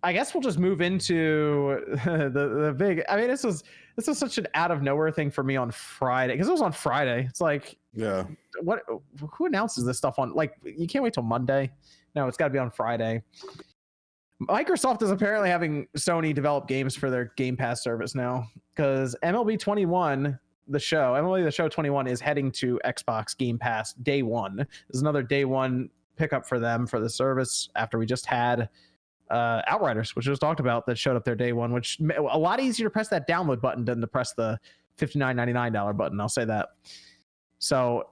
I guess we'll just move into the big. I mean, this was such an out of nowhere thing for me on Friday because it was on Friday. It's like, yeah, what? Who announces this stuff on? Like, you can't wait till Monday. No, it's got to be on Friday. Microsoft is apparently having Sony develop games for their Game Pass service now because MLB 21, MLB The Show 21 is heading to Xbox Game Pass day one. This is another day one pickup for them for the service after we just had Outriders, which was talked about, that showed up there day one, which a lot easier to press that download button than to press the $59.99 button. I'll say that. So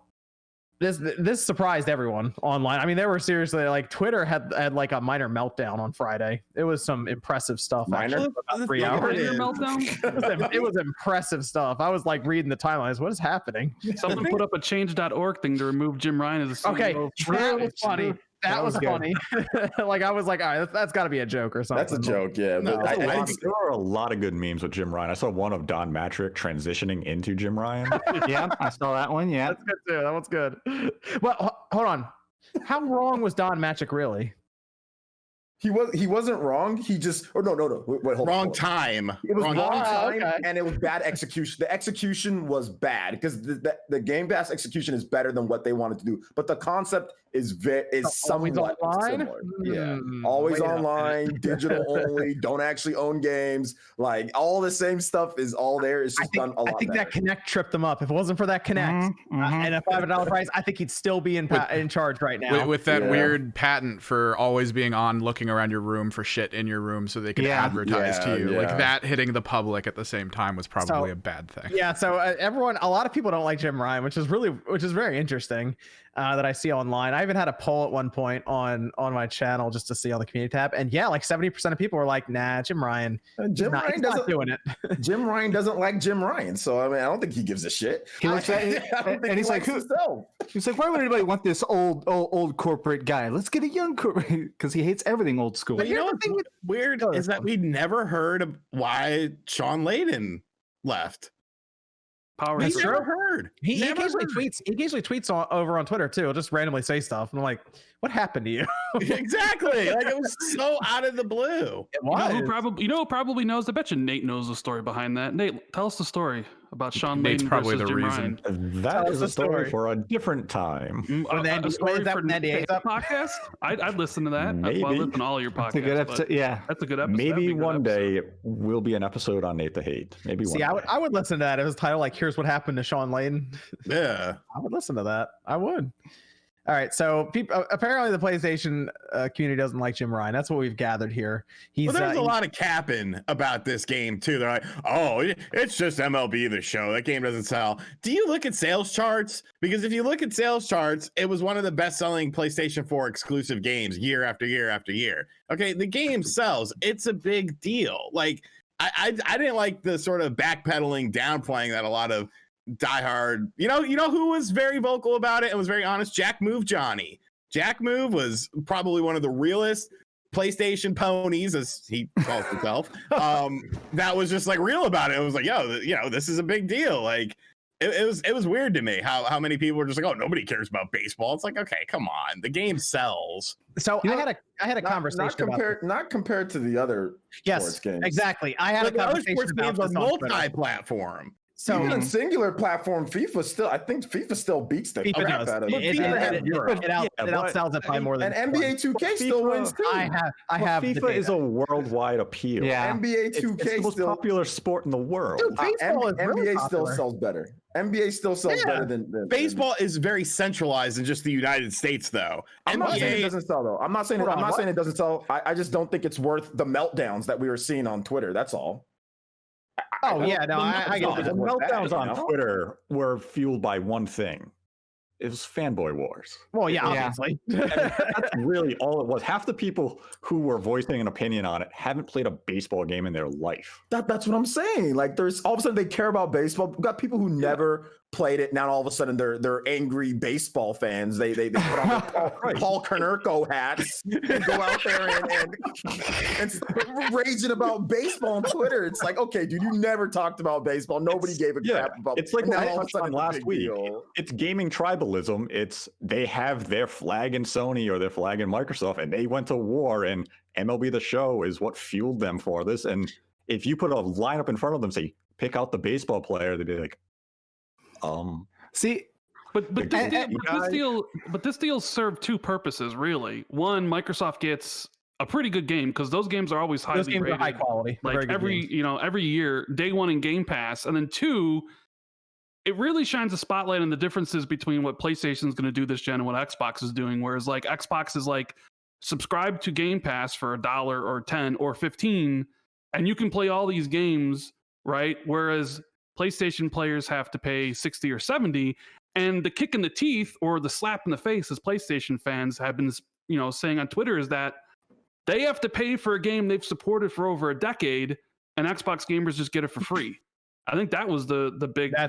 this surprised everyone online. I mean, they were seriously like, Twitter had like a minor meltdown on Friday. It was some impressive stuff. Minor? Actually, about 3 hours. Meltdown? It was impressive stuff. I was like reading the timelines. What is happening? Someone put up a change.org thing to remove Jim Ryan as a CEO. Okay, that was funny. That was funny. Like, I was like, all right, that's got to be a joke or something. That's a joke, yeah. No, But I think there are a lot of good memes with Jim Ryan. I saw one of Don Matrick transitioning into Jim Ryan. Yeah, I saw that one. Yeah, that's good too. That one's good. Well, hold on. How wrong was Don Matrick really? He wasn't wrong. He just no. Wait, hold wrong on. time. It was wrong time, okay. and it was bad execution. The execution was bad because the Game Pass execution is better than what they wanted to do, but the concept is somewhat similar. Yeah, always online, digital only. Don't actually own games. Like, all the same stuff is all there. It's just done a lot. I think better. that Kinect tripped them up. If it wasn't for that Kinect and a $500 price, I think he'd still be in charge right now. With that weird patent for always being on, looking around your room for shit in your room so they could advertise to you. Like, that hitting the public at the same time was probably a bad thing. Yeah, so a lot of people don't like Jim Ryan, which is very interesting that I see online. I even had a poll at one point on my channel just to see on the community tab, and like 70% of people were like, nah, Jim Ryan, he's not doing it. Jim Ryan doesn't like Jim Ryan, so I mean, I don't think he gives a shit. He looks at it, and he's like, he's like, why would anybody want this old corporate guy? Let's get a young corporate, because he hates everything old school. But you know what's weird is that we never heard of why Sean Layden left. Power. We never heard. He occasionally tweets over on Twitter too. He'll just randomly say stuff, and I'm like, what happened to you? Exactly. Like, it was so out of the blue. It was. You know who probably knows? I bet you Nate knows the story behind that. Nate, tell us the story about Sean Nate's Layden probably versus the Jim reason. Ryan. That is a story for a different time. A story for NDA's up? podcast? I'd listen to that. Maybe. Well, I listen to all your podcasts. That's a good episode. Yeah, that's a good episode. Maybe one day will be an episode on Nate the Hate. Maybe one day. I would listen to that. It was titled like, "Here's what happened to Sean Layden." Yeah, I would listen to that. I would. All right, so apparently the PlayStation community doesn't like Jim Ryan. That's what we've gathered here. There's a lot of capping about this game too. They're like, oh, it's just MLB The Show. That game doesn't sell. Do you look at sales charts? Because if you look at sales charts, it was one of the best-selling PlayStation 4 exclusive games year after year after year. Okay, the game sells. It's a big deal. Like, I didn't like the sort of backpedaling, downplaying that a lot of diehard, you know who was very vocal about it and was very honest? Jack Move Johnny. Jack Move was probably one of the realest PlayStation ponies, as he calls himself. That was just like real about it. It was like, this is a big deal. Like, it was weird to me how many people were just like, oh, nobody cares about baseball. It's like, okay, come on, the game sells. So I had a conversation not compared to the other sports games. Exactly. I had a conversation sports games are multi-platform. So even in singular platform, I think FIFA still beats the crap out of it. It outsells it by more than. And NBA 2K still wins too. I have. FIFA is a worldwide appeal. Yeah, NBA 2K it's the most popular sport in the world. Dude, NBA still sells better. NBA still sells better than baseball is very centralized in just the United States, though. I'm not saying it doesn't sell, though. I'm not saying it doesn't sell. I just don't think it's worth the meltdowns that we were seeing on Twitter. That's all. I get it. The meltdowns on that, Twitter were fueled by one thing. It was fanboy wars. Well, yeah, obviously. That's really all it was. Half the people who were voicing an opinion on it haven't played a baseball game in their life. That's what I'm saying. Like, there's all of a sudden they care about baseball. We've got people who never played it. Now all of a sudden they're angry baseball fans. They put on their Paul Konerko hats and go out there and raging about baseball on Twitter. It's like, okay, dude, you never talked about baseball. Nobody gave a crap about. It's like now all of a sudden last week. It's gaming tribalism. It's they have their flag in Sony or their flag in Microsoft, and they went to war. And MLB The Show is what fueled them for this. And if you put a lineup in front of them, say pick out the baseball player, they'd be like. See, but this deal served two purposes really. One, Microsoft gets a pretty good game because those games are always highly rated. Are high quality, like every year, day one in Game Pass, and then two, it really shines a spotlight on the differences between what PlayStation is going to do this gen and what Xbox is doing. Whereas like Xbox is like subscribe to Game Pass for $1 or $10 or $15, and you can play all these games, right? Whereas PlayStation players have to pay $60 or $70, and the kick in the teeth or the slap in the face, as PlayStation fans have been, saying on Twitter, is that they have to pay for a game they've supported for over a decade, and Xbox gamers just get it for free. I think that was the big. I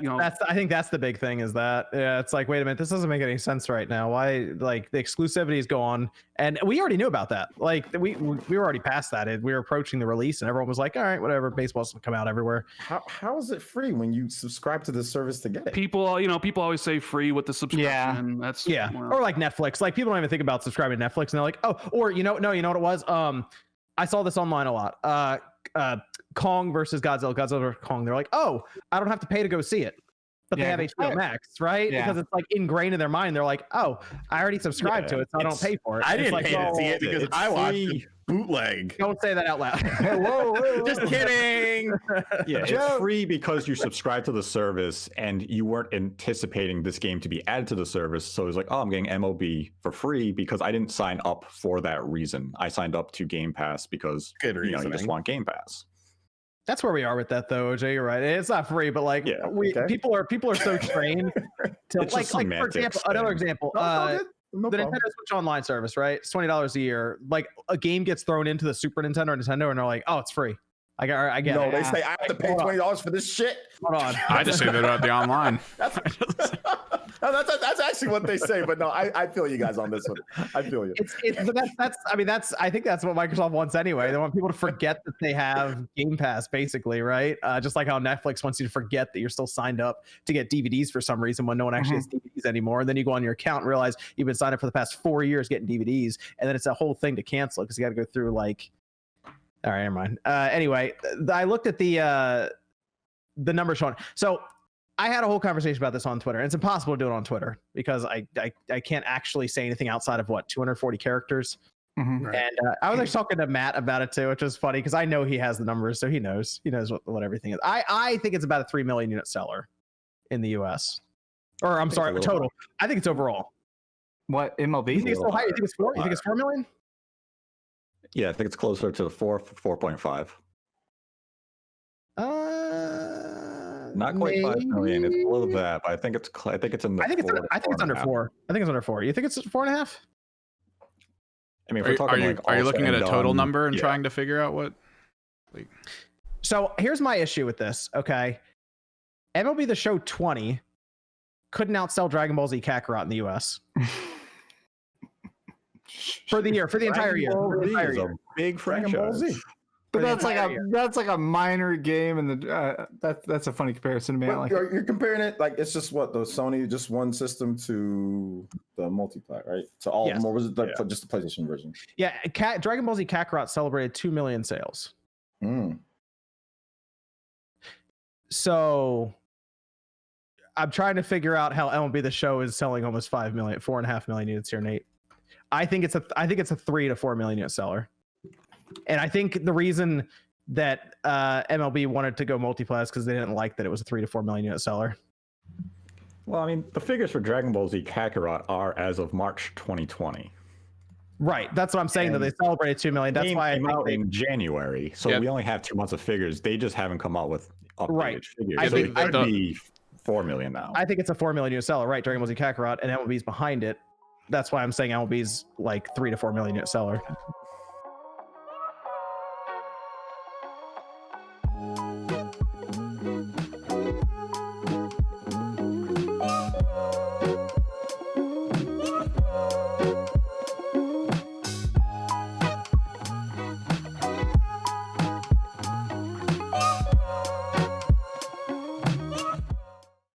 think that's the big thing. Is that it's like, wait a minute, this doesn't make any sense right now. Why, like, the exclusivities go on, and we already knew about that. Like, we were already past that. We were approaching the release, and everyone was like, all right, whatever. Baseball's gonna come out everywhere. How is it free when you subscribe to the service to get it? People always say free with the subscription. Yeah, or like Netflix. Like, people don't even think about subscribing to Netflix, and they're like, oh, or you know what it was? I saw this online a lot. Kong versus Godzilla versus Kong. They're like, oh, I don't have to pay to go see it, but they have HBO Max, right? Yeah. Because it's like ingrained in their mind. They're like, oh, I already subscribed to it, so I don't pay for it. I didn't pay to see it because I watched it bootleg. Don't say that out loud. whoa, just kidding. Yeah, it's free because you subscribe to the service and you weren't anticipating this game to be added to the service. So it's like, oh, I'm getting MLB for free because I didn't sign up for that reason. I signed up to Game Pass because you just want Game Pass. That's where we are with that, though, OJ. You're right. It's not free, but like, people are so trained to like for example, another example. The Nintendo Switch Online service, right? It's $20 a year. Like, a game gets thrown into the Super Nintendo or Nintendo, and they're like, "Oh, it's free." I get no, it. they say I have to pay $20 for this shit. Hold on. I just say that about the online. That's actually what they say, but no, I feel you guys on this one. I feel you. I think that's what Microsoft wants anyway. They want people to forget that they have Game Pass, basically, right? Just like how Netflix wants you to forget that you're still signed up to get DVDs for some reason when no one actually has DVDs anymore. And then you go on your account and realize you've been signed up for the past 4 years getting DVDs, and then it's a whole thing to cancel because you got to go through like. All right, never mind. Anyway, I looked at the numbers shown. So I had a whole conversation about this on Twitter. And it's impossible to do it on Twitter because I can't actually say anything outside of 240 characters. Mm-hmm. And I was talking to Matt about it too, which was funny because I know he has the numbers, so he knows what everything is. I think it's about a 3 million unit seller in the US. Or I'm sorry, total. I think it's overall. What, MLB? You think it's so high? You think it's 4? You think it's 4 million? Yeah, I think it's closer to the 4.5. Not quite maybe. 5 million. It's below that, but I think it's in the. I think it's under 4. I think it's under 4. You think it's 4.5? I mean, if we're talking are you looking at a total number and trying to figure out what? Like... So here's my issue with this. Okay, MLB The Show 20 couldn't outsell Dragon Ball Z Kakarot in the US. For the entire year. A big franchise. But that's like a minor game, and that's a funny comparison to me. You're comparing it like it's just the Sony just one system to the multiplayer, right? To all more was it just the PlayStation version? Yeah, Dragon Ball Z Kakarot celebrated 2 million sales. So I'm trying to figure out how MLB The Show is selling almost 5 million, 4.5 million units here, Nate. I think it's a 3 to 4 million unit seller. And I think the reason that MLB wanted to go multiplayer is because they didn't like that it was a 3 to 4 million unit seller. Well, I mean, the figures for Dragon Ball Z Kakarot are as of March 2020. Right. That's what I'm saying, that they celebrated 2 million. That's why came out in January. So we only have 2 months of figures. They just haven't come out with updated figures. I think it could be 4 million now. I think it's a 4 million unit seller, right? Dragon Ball Z Kakarot, and MLB's behind it. That's why I'm saying MLB's like 3 to 4 million unit seller.